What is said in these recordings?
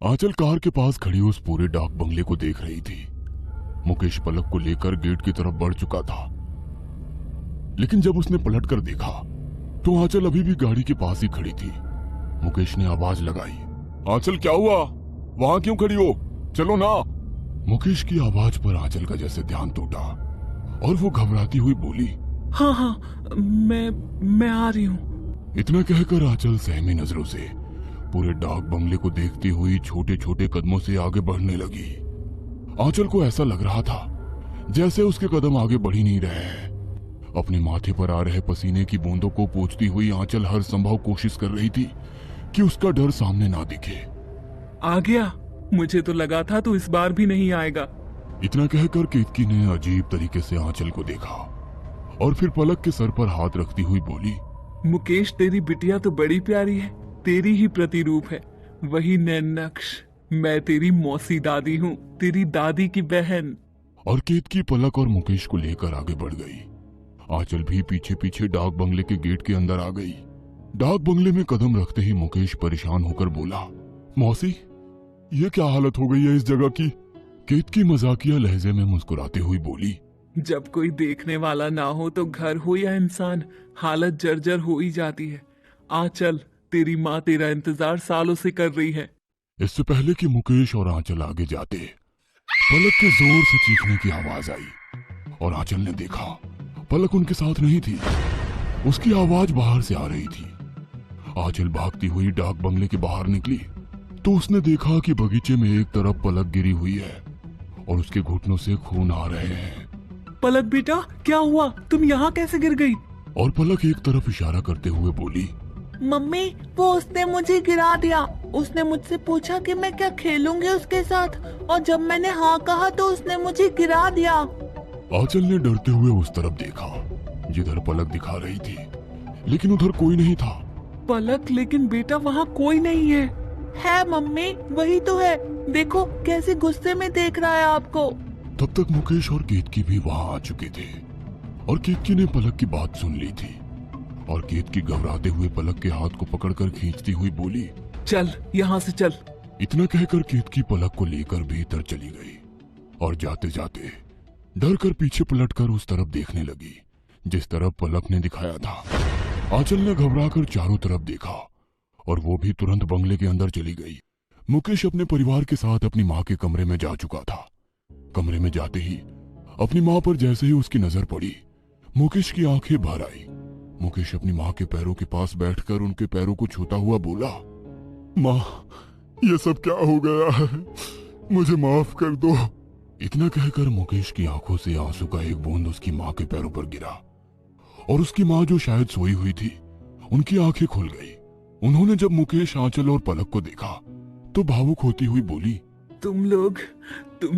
आंचल car के पास खड़ी उस पूरे डाक बंगले को देख रही थी। मुकेश पलक को लेकर गेट की तरफ बढ़ चुका था, लेकिन जब उसने पलटकर देखा तो आंचल अभी भी गाड़ी के पास ही खड़ी थी। मुकेश ने आवाज लगाई, आंचल क्या हुआ? वहां क्यों खड़ी हो? चलो ना। मुकेश की आवाज पर आंचल का जैसे ध्यान टूटा और वो घबराती हुई बोली, हाँ हाँ, मैं आ रही हूँ। इतना कहकर आंचल सहमी नजरों से पूरे डाक बंगले को देखती हुई छोटे छोटे कदमों से आगे बढ़ने लगी। आंचल को ऐसा लग रहा था जैसे उसके कदम आगे बढ़ ही नहीं रहे हैं। अपने माथे पर आ रहे पसीने की बूंदों को पोंछती हुई आंचल हर संभव कोशिश कर रही थी कि उसका डर सामने ना दिखे। आ गया? मुझे तो लगा था तू इस बार भी नहीं आएगा। इतना कहकर केतकी ने अजीब तरीके से आंचल को देखा और फिर पलक के सर पर हाथ रखती हुई बोली, मुकेश, तेरी बिटिया तो बड़ी प्यारी है, तेरी ही प्रतिरूप है, वही नैन नक्श। मैं तेरी मौसी दादी हूँ, तेरी दादी की बहन। और केतकी पलक और मुकेश को लेकर आगे बढ़ गई। आंचल भी पीछे पीछे डाक बंगले के गेट के अंदर आ गई। डाक बंगले में कदम रखते ही मुकेश परेशान होकर बोला, मौसी, ये क्या हालत हो गई है इस जगह की? केतकी मजाकिया लहजे में मुस्कुराते हुई बोली, जब कोई देखने वाला ना हो तो घर हो या इंसान, हालत जर्जर हो ही जाती है। आ चल, तेरी माँ तेरा इंतजार सालों से कर रही है। इससे पहले कि मुकेश और आंचल आगे जाते, पलक के जोर से चीखने की आवाज आई और आंचल ने देखा पलक उनके साथ नहीं थी। उसकी आवाज बाहर से आ रही थी। आंचल भागती हुई डाक बंगले के बाहर निकली तो उसने देखा कि बगीचे में एक तरफ पलक गिरी हुई है और उसके घुटनों से खून आ रहे हैं। पलक बेटा, क्या हुआ? तुम यहाँ कैसे गिर गई? और पलक एक तरफ इशारा करते हुए बोली, मम्मी, वो उसने मुझे गिरा दिया। उसने मुझसे पूछा कि मैं क्या खेलूंगी उसके साथ, और जब मैंने हाँ कहा तो उसने मुझे गिरा दिया। आंचल ने डरते हुए उस तरफ देखा जिधर पलक दिखा रही थी, लेकिन उधर कोई नहीं था। पलक, लेकिन बेटा वहाँ कोई नहीं है। है मम्मी, वही तो है। देखो कैसे गुस्से में देख रहा है आपको। तब तक मुकेश और केतकी भी वहां आ चुके थे और केतकी ने पलक की बात सुन ली थी और केतकी घबराते हुए पलक के हाथ को पकड़कर खींचती हुई बोली, चल यहाँ से चल। इतना कहकर केतकी पलक को लेकर भीतर चली गई और जाते जाते डर कर पीछे पलटकर उस तरफ देखने लगी जिस तरफ पलक ने दिखाया था। आंचल ने घबराकर चारों तरफ देखा और वो भी तुरंत बंगले के अंदर चली गई। मुकेश अपने परिवार के साथ अपनी माँ के कमरे में जा चुका था। कमरे में जाते ही अपनी माँ पर जैसे ही उसकी नजर पड़ी, मुकेश की आंखें भर आई। मुकेश अपनी माँ के पैरों के पास बैठकर उनके पैरों को छूता हुआ बोला, माँ, ये सब क्या हो गया है? मुझे माफ कर दो। इतना कहकर मुकेश की आंखों से आंसू का एक बूंद उसकी माँ के पैरों पर गिरा और उसकी माँ, जो शायद सोई हुई थी, उनकी आंखें खुल गई। उन्होंने जब मुकेश, आंचल और पलक को देखा तो भावुक होती हुई बोली, तुम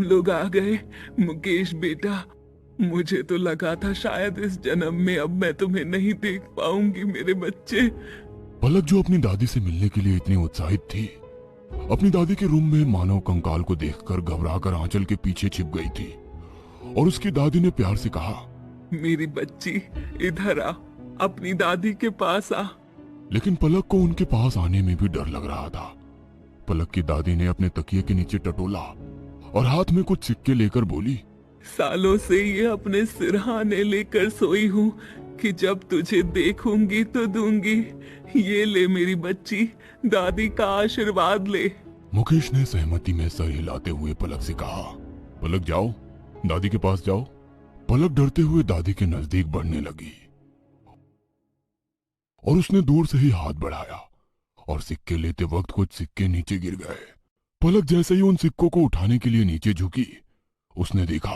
लोग आ गए। मुकेश बेटा, मुझे तो लगा था शायद इस जन्म में अब मैं तुम्हें नहीं देख पाऊंगी मेरे बच्चे। पलक, जो अपनी दादी से मिलने के लिए इतनी उत्साहित थी, अपनी दादी के रूम में मानव कंकाल को देखकर घबराकर आंचल के पीछे छिप गई थी और उसकी दादी ने प्यार से कहा, मेरी बच्ची, इधर आ, अपनी दादी के पास आ। लेकिन पलक को उनके पास आने में भी डर लग रहा था। पलक की दादी ने अपने तकिए के नीचे टटोला और हाथ में कुछ सिक्के लेकर बोली, सालों से ये अपने सिरहाने लेकर सोई हूँ कि जब तुझे देखूंगी तो दूंगी। ये ले मेरी बच्ची, दादी का आशीर्वाद ले। मुकेश ने सहमति में सर हिलाते हुए पलक से कहा, पलक जाओ, दादी के पास जाओ। पलक डरते हुए दादी के नजदीक बढ़ने लगी और उसने दूर से ही हाथ बढ़ाया और सिक्के लेते वक्त कुछ सिक्के नीचे गिर गए। पलक जैसे ही उन सिक्कों को उठाने के लिए नीचे झुकी, उसने देखा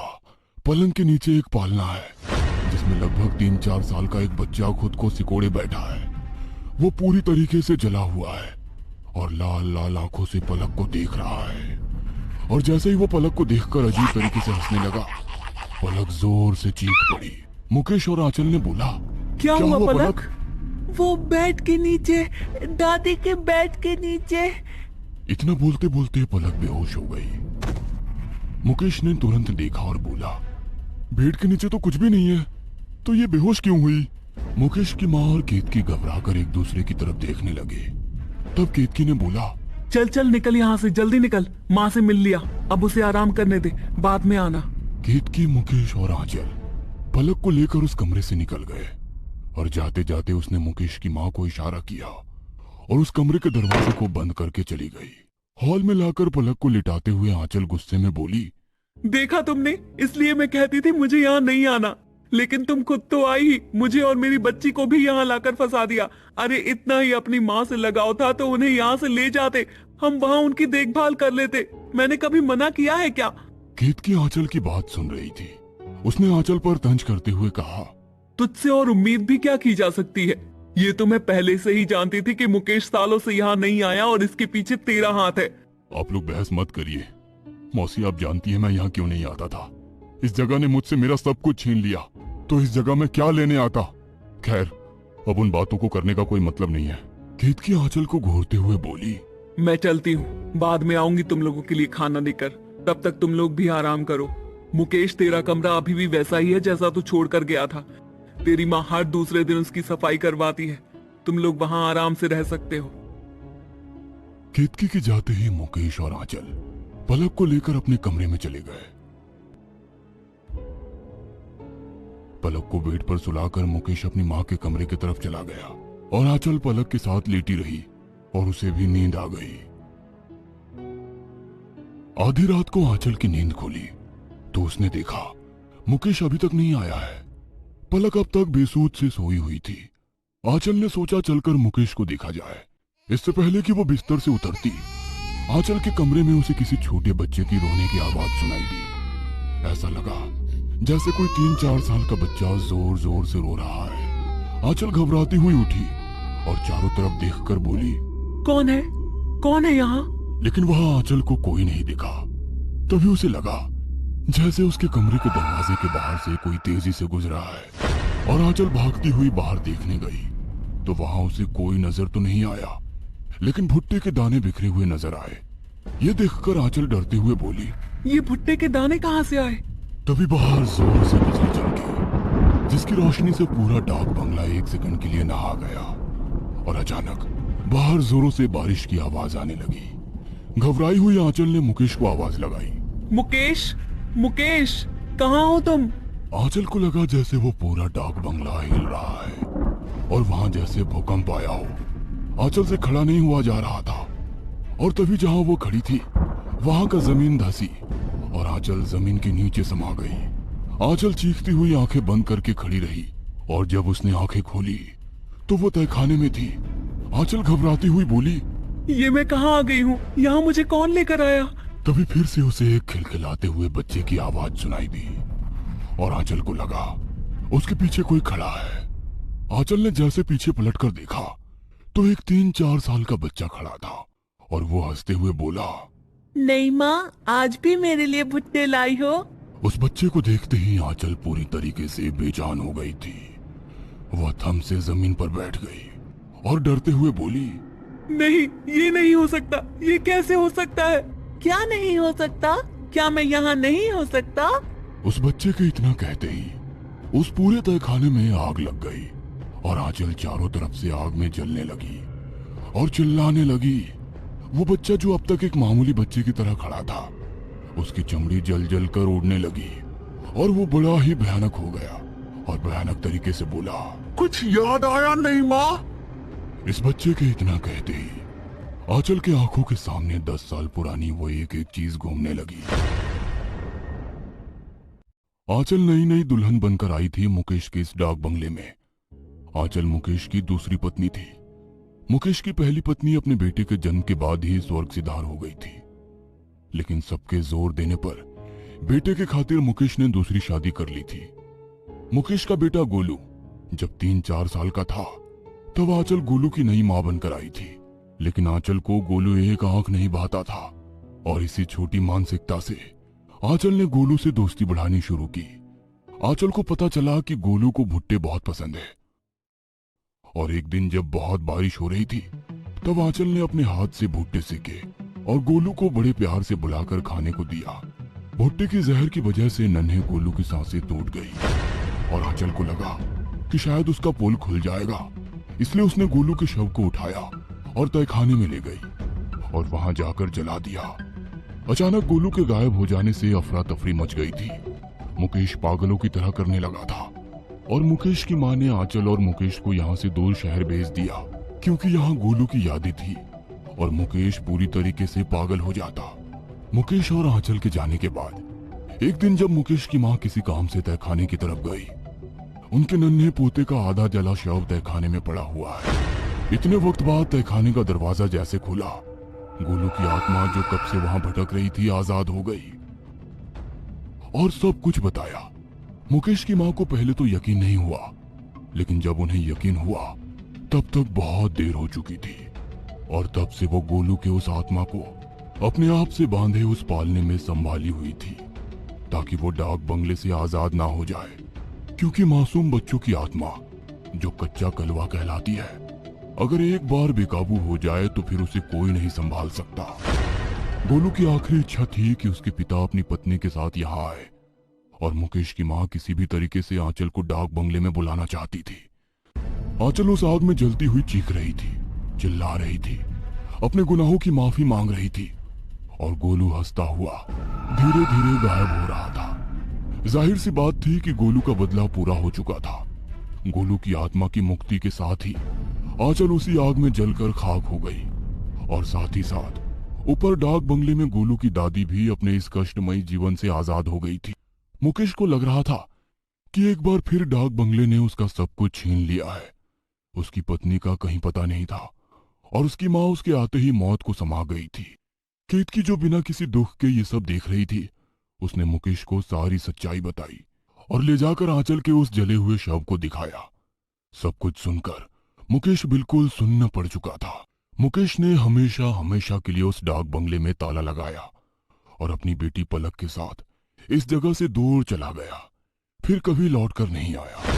पलंग के नीचे एक पालना है जिसमें लगभग 3-4 साल का एक बच्चा खुद को सिकोड़े बैठा है। वो पूरी तरीके से जला हुआ है और लाल लाल आंखों से पलक को देख रहा है। और जैसे ही वो पलक को देखकर अजीब तरीके से हंसने लगा, पलक जोर से चीख पड़ी। मुकेश और आंचल ने बोला, क्या हुआ पलक? वो बेड के नीचे, दादी के बेड के नीचे। इतना बोलते बोलते पलक बेहोश हो गई। मुकेश ने तुरंत देखा और बोला, बेड के नीचे तो कुछ भी नहीं है, तो ये बेहोश क्यों हुई? मुकेश की माँ और केतकी घबराकर एक दूसरे की तरफ देखने लगे। तब केतकी ने बोला, चल चल निकल यहाँ से, जल्दी निकल। माँ से मिल लिया, अब उसे आराम करने दे, बाद में आना। केतकी, मुकेश और आंचल पलक को लेकर उस कमरे से निकल गए और जाते जाते उसने मुकेश की माँ को इशारा किया और उस कमरे के दरवाजे को बंद करके चली गई। हॉल में लाकर पलक को लिटाते हुए आंचल गुस्से में बोली, देखा तुमने, इसलिए मैं कहती थी मुझे यहाँ नहीं आना, लेकिन तुम खुद तो आई ही, मुझे और मेरी बच्ची को भी यहाँ लाकर फंसा दिया। अरे इतना ही अपनी माँ से लगाव था तो उन्हें यहाँ से ले जाते, हम वहाँ उनकी देखभाल कर लेते। मैंने कभी मना किया है क्या? केतकी आंचल की बात सुन रही थी। उसने आंचल पर तंज करते हुए कहा, तुझसे और उम्मीद भी क्या की जा सकती है? ये तो मैं पहले से ही जानती थी कि मुकेश सालों से यहाँ नहीं आया और इसके पीछे तेरा हाथ है। आप लोग बहस मत करिए। मौसी, आप जानती है मैं यहाँ क्यों नहीं आता था। इस जगह ने मुझसे मेरा सब कुछ छीन लिया, तो इस जगह में क्या लेने आता। खैर, अब उन बातों को करने का कोई मतलब नहीं है। केतकी आंचल को घूरते हुए बोली, मैं चलती हूँ, बाद में आऊंगी तुम लोगों के लिए खाना लेकर, तब तक तुम लोग भी आराम करो। मुकेश, तेरा कमरा अभी भी वैसा ही है जैसा तू छोड़ कर गया था। तेरी माँ हर दूसरे दिन उसकी सफाई करवाती है, तुम लोग वहाँ आराम से रह सकते हो। केतकी के जाते ही मुकेश और आंचल पलक को लेकर अपने कमरे में चले गए। पलक को बेड पर सुलाकर मुकेश अपनी माँ के कमरे की तरफ चला गया और आंचल पलक के साथ लेटी रही और उसे भी नींद आ गई। आधी रात को आंचल की नींद खुली तो उसने देखा मुकेश अभी तक नहीं आया है। पलक अब तक बेसूध से सोई हुई थी। आंचल ने सोचा चलकर मुकेश को देखा जाए। इससे पहले कि वो बिस्तर से उतरती, आंचल के कमरे में उसे किसी छोटे बच्चे की रोने की आवाज सुनाई दी। ऐसा लगा जैसे कोई 3-4 साल का बच्चा जोर जोर से रो रहा है। आंचल घबराती हुई उठी और चारों तरफ देखकर बोली, कौन है यहाँ? लेकिन वहां आंचल को कोई नहीं दिखा। तभी उसे लगा जैसे उसके कमरे के दरवाजे के बाहर से कोई तेजी से गुजरा है और आंचल भागती हुई बाहर देखने गई तो वहां उसे कोई नजर तो नहीं आया, लेकिन भुट्टे के दाने बिखरे हुए नजर आए। ये देखकर आंचल डरते हुए बोली, ये भुट्टे के दाने कहाँ से आए? तभी बाहर जोर से बिजली चमकी, जिसकी रोशनी से पूरा डाक बंगला 1 सेकंड के लिए नहा गया और अचानक बाहर जोरों से बारिश की आवाज आने लगी। घबराई हुई आंचल ने मुकेश को आवाज लगाई, मुकेश, मुकेश, कहाँ हो तुम? आंचल को लगा जैसे वो पूरा डाक बंगला हिल रहा है और वहां जैसे भूकंप आया हो। आंचल से खड़ा नहीं हुआ जा रहा था और तभी जहां वो खड़ी थी वहां का जमीन धसी और आंचल जमीन के नीचे समा गई। आंचल चीखती हुई आंखें बंद करके खड़ी रही और जब उसने आंखें खोली तो वो तहखाने में थी। आंचल घबराती हुई बोली, ये मैं कहाँ आ गई हूँ? यहाँ मुझे कौन लेकर आया? तभी फिर से उसे एक खिलखिलाते हुए बच्चे की आवाज सुनाई दी और आंचल को लगा उसके पीछे कोई खड़ा है। आंचल ने जैसे पीछे पलटकर देखा तो एक 3-4 साल का बच्चा खड़ा था और वो हंसते हुए बोला, नहीं माँ, आज भी मेरे लिए भुट्टे लाई हो? उस बच्चे को देखते ही आंचल पूरी तरीके से बेजान हो गई थी। वह थम से जमीन पर बैठ गई और डरते हुए बोली, नहीं, ये नहीं हो सकता, ये कैसे हो सकता है? क्या नहीं हो सकता? क्या मैं यहाँ नहीं हो सकता? उस बच्चे के इतना कहते ही उस पूरे तहखाने में आग लग गई और आंचल चारों तरफ से आग में जलने लगी और चिल्लाने लगी। वो बच्चा जो अब तक एक मामूली बच्चे की तरह खड़ा था, उसकी चमड़ी जल जल कर उड़ने लगी और वो बड़ा ही भयानक हो गया और भयानक तरीके से बोला, कुछ याद आया नहीं माँ? इस बच्चे के इतना कहते ही आंचल के आंखों के सामने 10 साल पुरानी वो एक एक चीज घूमने लगी। आंचल नई नई दुल्हन बनकर आई थी मुकेश के इस डाक बंगले में। आंचल मुकेश की दूसरी पत्नी थी। मुकेश की पहली पत्नी अपने बेटे के जन्म के बाद ही स्वर्ग सिधार हो गई थी, लेकिन सबके जोर देने पर बेटे के खातिर मुकेश ने दूसरी शादी कर ली थी। मुकेश का बेटा गोलू जब 3-4 साल का था तब आंचल गोलू की नई मां बनकर आई थी, लेकिन आंचल को गोलू एक आंख नहीं बहाता था और इसी छोटी मानसिकता से आंचल ने गोलू से दोस्ती बढ़ानी शुरू की। आंचल को पता चला कि गोलू को भुट्टे बहुत पसंद है और एक दिन जब बहुत बारिश हो रही थी तब आंचल ने अपने हाथ से भुट्टे सेके और गोलू को बड़े प्यार से बुलाकर खाने को दिया। भुट्टे की जहर की वजह से नन्हे गोलू की सांसें टूट गई और आंचल को लगा कि शायद उसका पोल खुल जाएगा, इसलिए उसने गोलू के शव को उठाया और तहखाने में ले गई और वहां जाकर जला दिया। अचानक गोलू के गायब हो जाने से अफरा तफरी मच गई थी। मुकेश पागलों की तरह करने लगा था और मुकेश की मां ने आंचल और मुकेश को यहाँ से दूर शहर भेज दिया, क्योंकि यहाँ गोलू की यादें थी और मुकेश पूरी तरीके से पागल हो जाता। मुकेश और आंचल के जाने के बाद एक दिन जब मुकेश की मां किसी काम से तहखाने की तरफ गई, उनके नन्हे पोते का आधा जला शव तहखाने में पड़ा हुआ है। इतने वक्त बाद तहखाने का दरवाजा जैसे खुला, गोलू की आत्मा जो कब से वहां भटक रही थी आजाद हो गई और सब कुछ बताया। मुकेश की मां को पहले तो यकीन नहीं हुआ, लेकिन जब उन्हें यकीन हुआ तब तक बहुत देर हो चुकी थी और तब से वो गोलू के उस आत्मा को अपने आप से बांधे उस पालने में संभाली हुई थी, ताकि वो डाक बंगले से आजाद ना हो जाए। क्योंकि मासूम बच्चों की आत्मा जो कच्चा कलवा कहलाती है, अगर एक बार बेकाबू हो जाए तो फिर उसे कोई नहीं संभाल सकता। गोलू की आखिरी इच्छा थी कि उसके पिता अपनी पत्नी के साथ यहाँ आए और मुकेश की मां किसी भी तरीके से आंचल को डाक बंगले में बुलाना चाहती थी। आंचल उस आग में जलती हुई चीख रही थी, चिल्ला रही थी, अपने गुनाहों की माफी मांग रही थी और गोलू हंसता हुआ धीरे धीरे गायब हो रहा था। जाहिर सी बात थी कि गोलू का बदला पूरा हो चुका था। गोलू की आत्मा की मुक्ति के साथ ही आंचल उसी आग में जलकर खाक हो गई और साथ ही साथ ऊपर डाक बंगले में गोलू की दादी भी अपने इस कष्टमयी जीवन से आजाद हो गई थी। मुकेश को लग रहा था कि एक बार फिर डाक बंगले ने उसका सब कुछ छीन लिया है। उसकी पत्नी का कहीं पता नहीं था और उसकी मां उसके आते ही मौत को समा गई थी। केतकी जो बिना किसी दुख के ये सब देख रही थी, उसने मुकेश को सारी सच्चाई बताई और ले जाकर आंचल के उस जले हुए शव को दिखाया। सब कुछ सुनकर मुकेश बिल्कुल सुन्न पड़ चुका था। मुकेश ने हमेशा हमेशा के लिए उस डाक बंगले में ताला लगाया और अपनी बेटी पलक के साथ इस जगह से दूर चला गया, फिर कभी लौटकर नहीं आया।